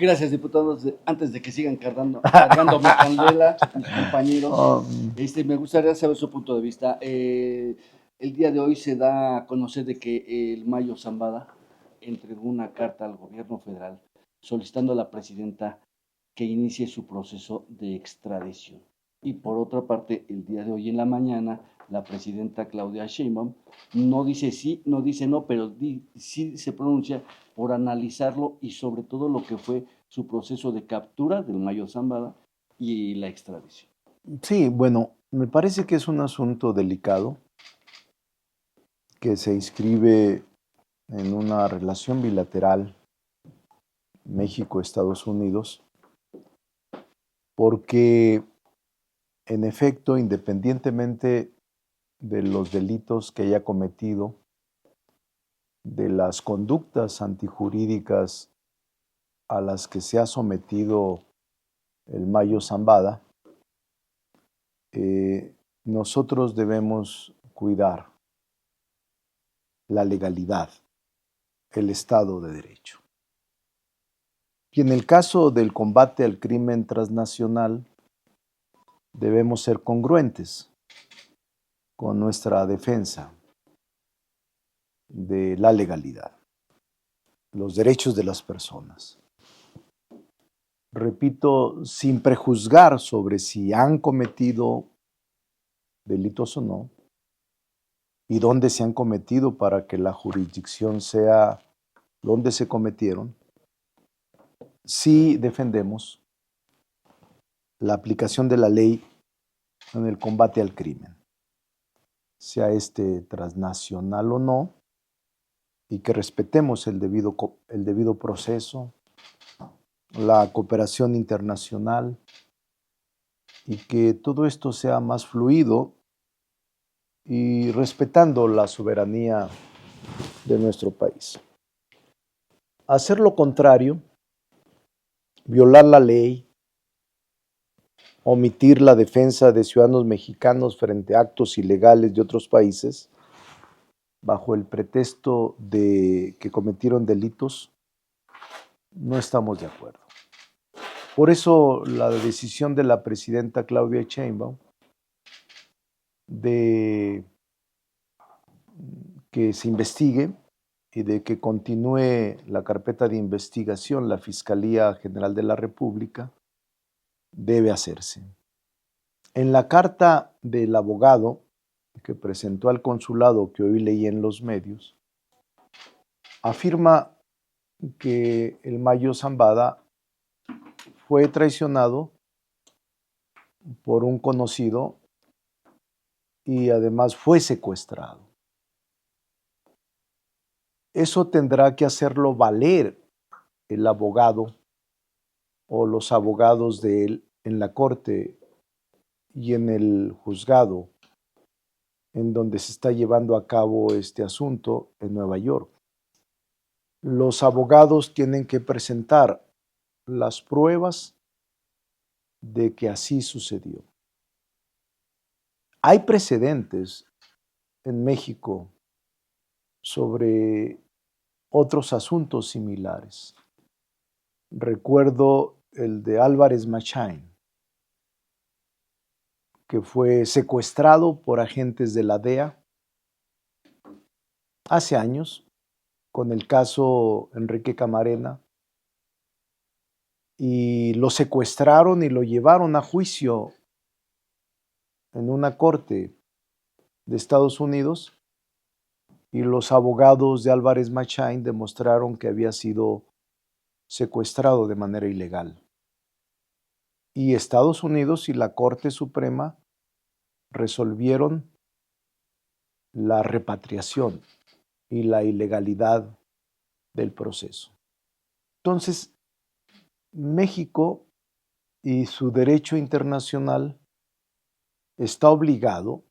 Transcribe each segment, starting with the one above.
Gracias, diputados. Antes de que sigan cargando mi candela, mis compañeros, Oh, me gustaría saber su punto de vista. El día de hoy se da a conocer de que el Mayo Zambada entregó una carta al gobierno federal solicitando a la presidenta que inicie su proceso de extradición. Y por otra parte, el día de hoy en la mañana, la presidenta Claudia Sheinbaum no dice sí, no dice no, pero sí se pronuncia por analizarlo y sobre todo lo que fue su proceso de captura del Mayo Zambada y la extradición. sí, bueno, me parece que es un asunto delicado que se inscribe en una relación bilateral México-Estados Unidos, porque en efecto, independientemente de los delitos que haya cometido, de las conductas antijurídicas a las que se ha sometido el Mayo Zambada, nosotros debemos cuidar la legalidad, el Estado de Derecho. Y en el caso del combate al crimen transnacional, debemos ser congruentes con nuestra defensa de la legalidad, los derechos de las personas. Repito, sin prejuzgar sobre si han cometido delitos o no, y dónde se han cometido para que la jurisdicción sea donde se cometieron, sí defendemos la aplicación de la ley en el combate al crimen, sea transnacional o no, y que respetemos el debido proceso, la cooperación internacional, y que todo esto sea más fluido y respetando la soberanía de nuestro país. Hacer lo contrario, violar la ley, omitir la defensa de ciudadanos mexicanos frente a actos ilegales de otros países, bajo el pretexto de que cometieron delitos, no estamos de acuerdo. Por eso la decisión de la presidenta Claudia Sheinbaum de que se investigue y de que continúe la carpeta de investigación la Fiscalía General de la República debe hacerse. En la carta del abogado que presentó al consulado, que hoy leí en los medios, afirma que el Mayo Zambada fue traicionado por un conocido y además fue secuestrado. Eso tendrá que hacerlo valer el abogado o los abogados de él en la corte y en el juzgado en donde se está llevando a cabo este asunto en Nueva York. Los abogados tienen que presentar las pruebas de que así sucedió. Hay precedentes en México sobre otros asuntos similares. Recuerdo el de Álvarez Machain, que fue secuestrado por agentes de la DEA hace años, con el caso Enrique Camarena, y lo secuestraron y lo llevaron a juicio en una corte de Estados Unidos, y los abogados de Álvarez Machain demostraron que había sido secuestrado de manera ilegal. Y Estados Unidos y la Corte Suprema resolvieron la repatriación y la ilegalidad del proceso. Entonces, México y su derecho internacional está obligado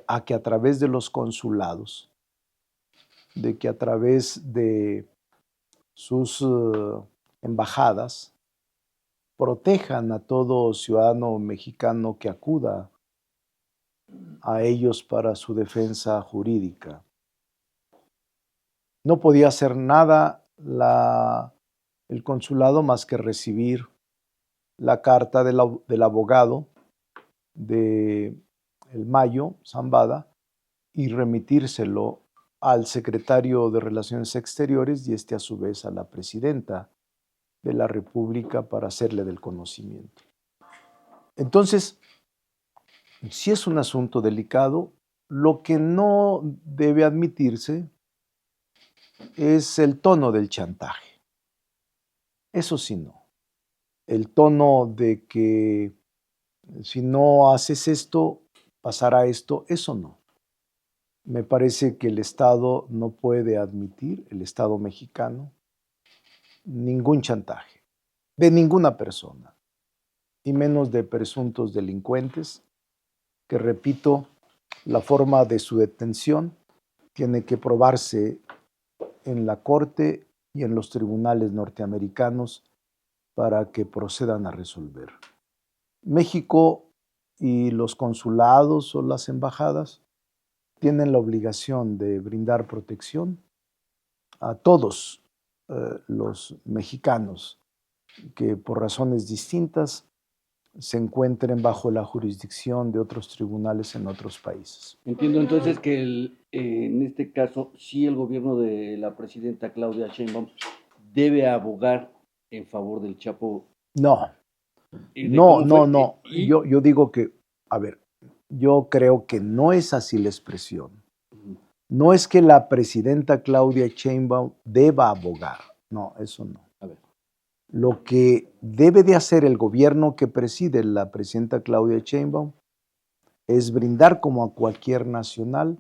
a que a través de los consulados, de que a través de sus embajadas, protejan a todo ciudadano mexicano que acuda a ellos para su defensa jurídica. No podía hacer nada la el consulado más que recibir la carta del abogado de el Mayo Zambada y remitírselo al secretario de Relaciones Exteriores y a su vez a la presidenta de la República para hacerle del conocimiento. Entonces, si es un asunto delicado, lo que no debe admitirse es el tono del chantaje. Eso sí no. El tono de que si no haces esto, pasará esto, eso no. Me parece que el Estado no puede admitir, el Estado mexicano, ningún chantaje de ninguna persona, y menos de presuntos delincuentes, que repito, la forma de su detención tiene que probarse en la Corte y en los tribunales norteamericanos para que procedan a resolver. México y los consulados o las embajadas tienen la obligación de brindar protección a todos los mexicanos que por razones distintas se encuentren bajo la jurisdicción de otros tribunales en otros países. Entiendo entonces que en este caso sí el gobierno de la presidenta Claudia Sheinbaum debe abogar en favor del Chapo. No, Yo digo que, a ver, yo creo que no es así la expresión. No es que la presidenta Claudia Sheinbaum deba abogar, no, eso no. A ver. Lo que debe de hacer el gobierno que preside la presidenta Claudia Sheinbaum es brindar, como a cualquier nacional,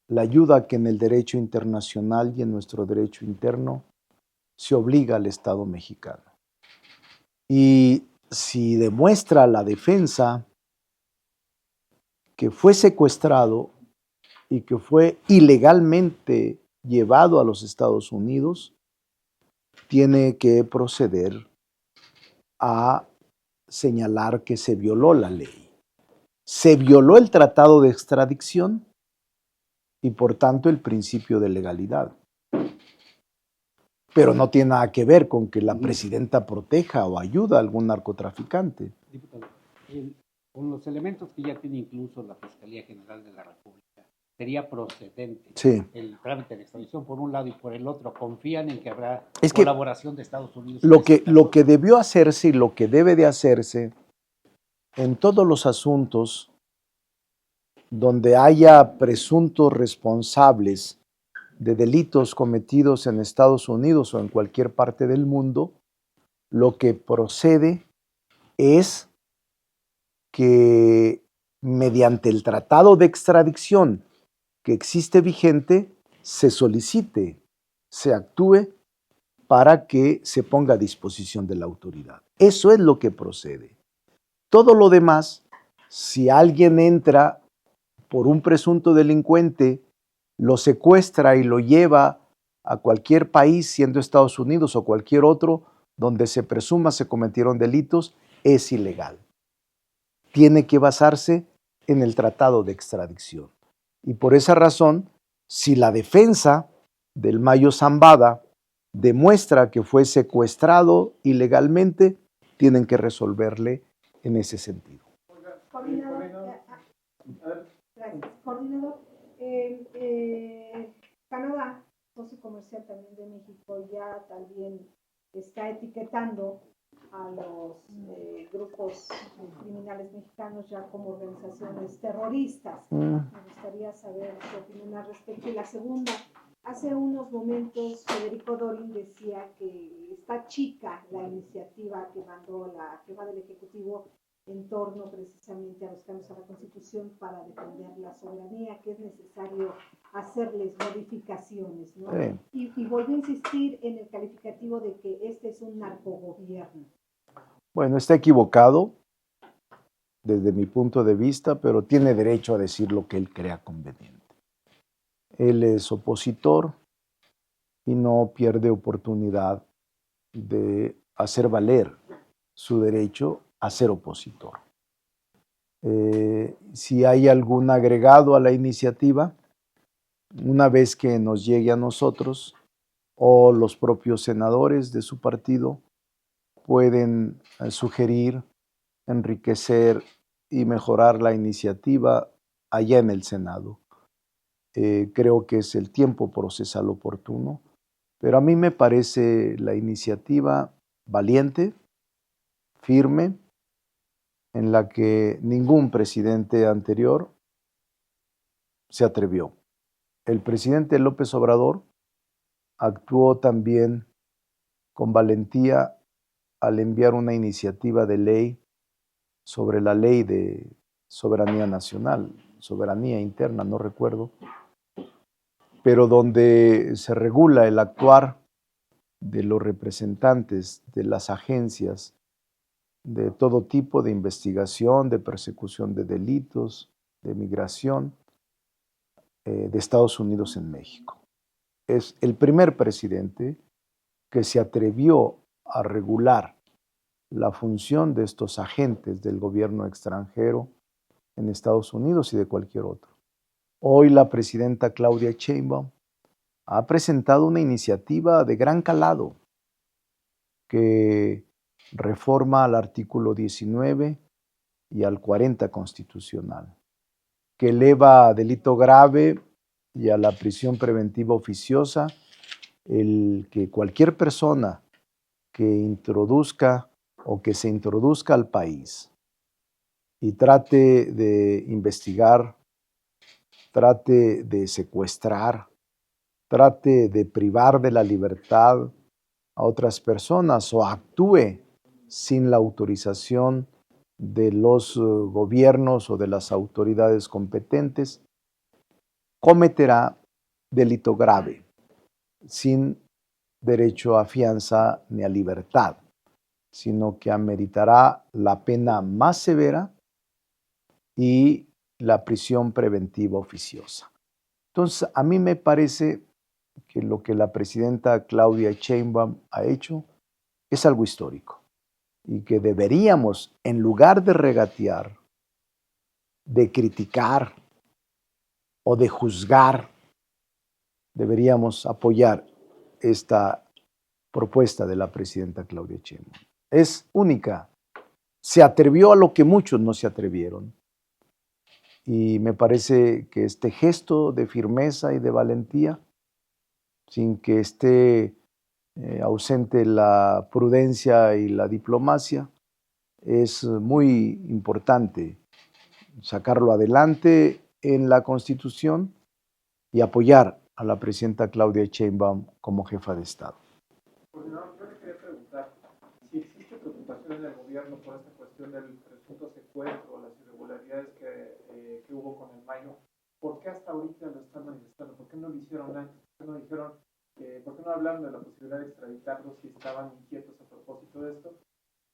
la ayuda que en el derecho internacional y en nuestro derecho interno se obliga al Estado mexicano. Y si demuestra la defensa que fue secuestrado y que fue ilegalmente llevado a los Estados Unidos, tiene que proceder a señalar que se violó la ley. Se violó el tratado de extradición y por tanto el principio de legalidad. Pero no tiene nada que ver con que la presidenta proteja o ayuda a algún narcotraficante. Diputado, con los elementos que ya tiene incluso la Fiscalía General de la República, ¿sería procedente el trámite de extradición por un lado y por el otro? ¿Confían en que habrá colaboración de Estados Unidos? Lo que debió hacerse y lo que debe de hacerse en todos los asuntos donde haya presuntos responsables de delitos cometidos en Estados Unidos o en cualquier parte del mundo, lo que procede es que mediante el tratado de extradición que existe vigente, se solicite, se actúe para que se ponga a disposición de la autoridad. Eso es lo que procede. Todo lo demás, si alguien entra por un presunto delincuente, lo secuestra y lo lleva a cualquier país, siendo Estados Unidos o cualquier otro, donde se presuma se cometieron delitos, es ilegal. Tiene que basarse en el tratado de extradición. Y por esa razón, si la defensa del Mayo Zambada demuestra que fue secuestrado ilegalmente, tienen que resolverle en ese sentido. Coordinador, Canadá, socio comercial también de México, ya también está etiquetando a los grupos criminales mexicanos ya como organizaciones terroristas. Me gustaría saber su opinión al respecto. Y la segunda, hace unos momentos Federico Dorin decía que está chica la iniciativa que mandó la jefa del Ejecutivo en torno precisamente a los cambios a la Constitución para defender la soberanía, que es necesario hacerles modificaciones, ¿no? Sí. Y volvió a insistir en el calificativo de que este es un narcogobierno. Bueno, está equivocado desde mi punto de vista, pero tiene derecho a decir lo que él crea conveniente. Él es opositor y no pierde oportunidad de hacer valer su derecho a ser opositor. Si hay algún agregado a la iniciativa, una vez que nos llegue a nosotros o los propios senadores de su partido pueden sugerir, enriquecer y mejorar la iniciativa allá en el Senado. Creo que es el tiempo procesal oportuno, pero a mí me parece la iniciativa valiente, firme, en la que ningún presidente anterior se atrevió. El presidente López Obrador actuó también con valentía al enviar una iniciativa de ley sobre la ley de soberanía nacional, soberanía interna, no recuerdo, pero donde se regula el actuar de los representantes de las agencias de todo tipo de investigación, de persecución de delitos, de migración de Estados Unidos en México. Es el primer presidente que se atrevió a regular la función de estos agentes del gobierno extranjero en Estados Unidos y de cualquier otro. Hoy la presidenta Claudia Sheinbaum ha presentado una iniciativa de gran calado que reforma al artículo 19 y al 40 constitucional, que eleva a delito grave y a la prisión preventiva oficiosa el que cualquier persona que introduzca o que se introduzca al país y trate de investigar, trate de secuestrar, trate de privar de la libertad a otras personas o actúe sin la autorización de los gobiernos o de las autoridades competentes, cometerá delito grave, sin derecho a fianza ni a libertad, sino que ameritará la pena más severa y la prisión preventiva oficiosa. Entonces, a mí me parece que lo que la presidenta Claudia Sheinbaum ha hecho es algo histórico y que deberíamos, en lugar de regatear, de criticar o de juzgar, deberíamos apoyar esta propuesta de la presidenta Claudia Sheinbaum. Es única. Se atrevió a lo que muchos no se atrevieron. Y me parece que este gesto de firmeza y de valentía, sin que esté ausente la prudencia y la diplomacia, es muy importante sacarlo adelante en la Constitución y apoyar a la presidenta Claudia Sheinbaum como jefa de Estado. Coordinador, yo le quería preguntar si existe preocupación en el gobierno por esta cuestión del presunto secuestro o las irregularidades que hubo con el Mayo. ¿Por qué hasta ahorita lo están manifestando? ¿Por qué no lo hicieron antes? ¿Por qué no dijeron, por qué no hablaron de la posibilidad de extraditarlos si estaban inquietos a propósito de esto?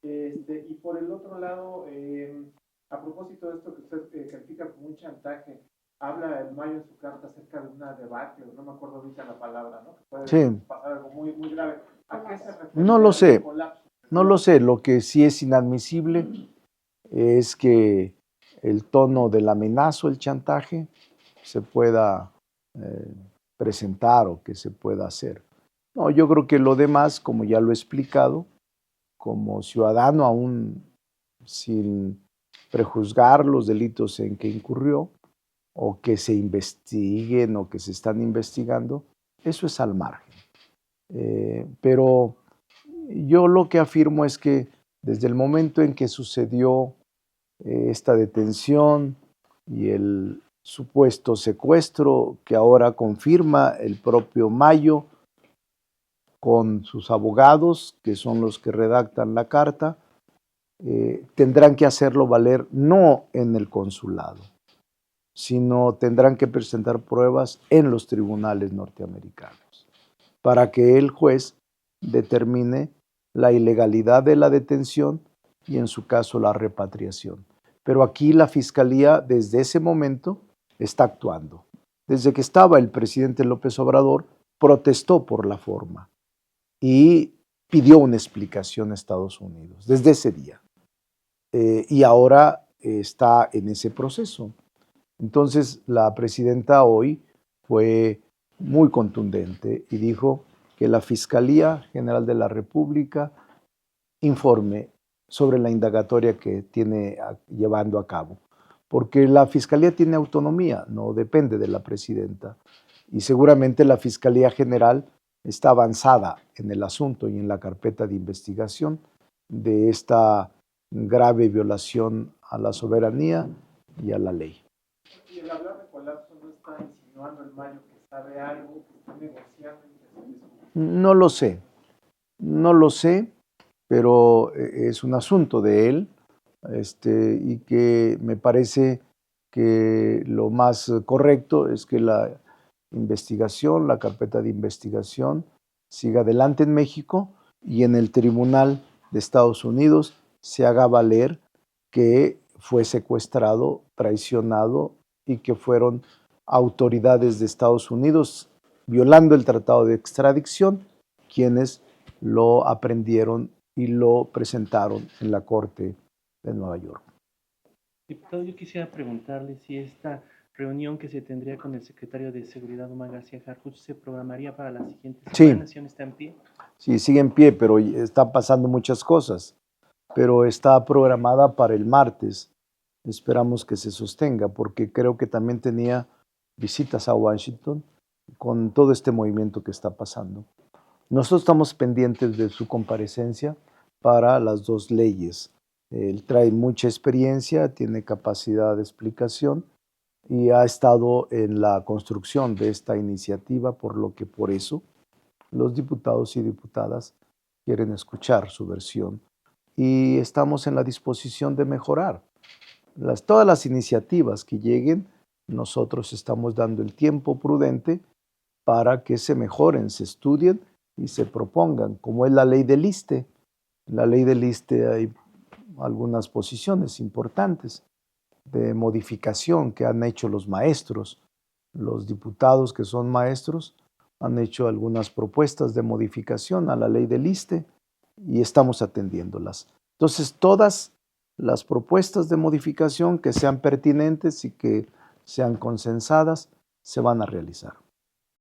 Y por el otro lado, a propósito de esto que usted califica como un chantaje, habla el Mayo en su carta acerca de una debate, no me acuerdo ahorita la palabra, ¿no? Que puede pasar algo muy, muy grave. ¿A qué se refiere? No lo sé, no lo sé. Lo que sí es inadmisible es que el tono del amenazo, el chantaje, se pueda presentar o que se pueda hacer. No, yo creo que lo demás, como ya lo he explicado, como ciudadano aún sin prejuzgar los delitos en que incurrió, o que se investiguen o que se están investigando, eso es al margen. Pero yo lo que afirmo es que desde el momento en que sucedió esta detención y el supuesto secuestro que ahora confirma el propio Mayo con sus abogados, que son los que redactan la carta, tendrán que hacerlo valer no en el consulado, sino tendrán que presentar pruebas en los tribunales norteamericanos para que el juez determine la ilegalidad de la detención y en su caso la repatriación. Pero aquí la Fiscalía desde ese momento está actuando. Desde que estaba el presidente López Obrador, protestó por la forma y pidió una explicación a Estados Unidos desde ese día. Y ahora está en ese proceso. Entonces la presidenta hoy fue muy contundente y dijo que la Fiscalía General de la República informe sobre la indagatoria que tiene llevando a cabo, porque la Fiscalía tiene autonomía, no depende de la presidenta, y seguramente la Fiscalía General está avanzada en el asunto y en la carpeta de investigación de esta grave violación a la soberanía y a la ley. Y el hablar de colapso no está insinuando el Mayo que sabe algo, que está negociando. No lo sé, no lo sé, pero es un asunto de él, y que me parece que lo más correcto es que la investigación, la carpeta de investigación, siga adelante en México y en el Tribunal de Estados Unidos se haga valer que fue secuestrado, traicionado y que fueron autoridades de Estados Unidos, violando el tratado de extradición, quienes lo aprendieron y lo presentaron en la Corte de Nueva York. Diputado, yo quisiera preguntarle si esta reunión que se tendría con el secretario de Seguridad, Omar García Harfuch, se programaría para la siguiente semana. ¿Sí está en pie? Sí, sigue en pie, pero están pasando muchas cosas. Pero está programada para el martes. Esperamos que se sostenga, porque creo que también tenía visitas a Washington con todo este movimiento que está pasando. Nosotros estamos pendientes de su comparecencia para las dos leyes. Él trae mucha experiencia, tiene capacidad de explicación y ha estado en la construcción de esta iniciativa, por lo que por eso los diputados y diputadas quieren escuchar su versión y estamos en la disposición de mejorar. Todas las iniciativas que lleguen, nosotros estamos dando el tiempo prudente para que se mejoren, se estudien y se propongan, como es la ley del ISSSTE. En la ley del ISSSTE hay algunas posiciones importantes de modificación que han hecho los maestros. Los diputados que son maestros han hecho algunas propuestas de modificación a la ley del ISSSTE y estamos atendiéndolas. Entonces, todas las propuestas de modificación que sean pertinentes y que sean consensadas se van a realizar.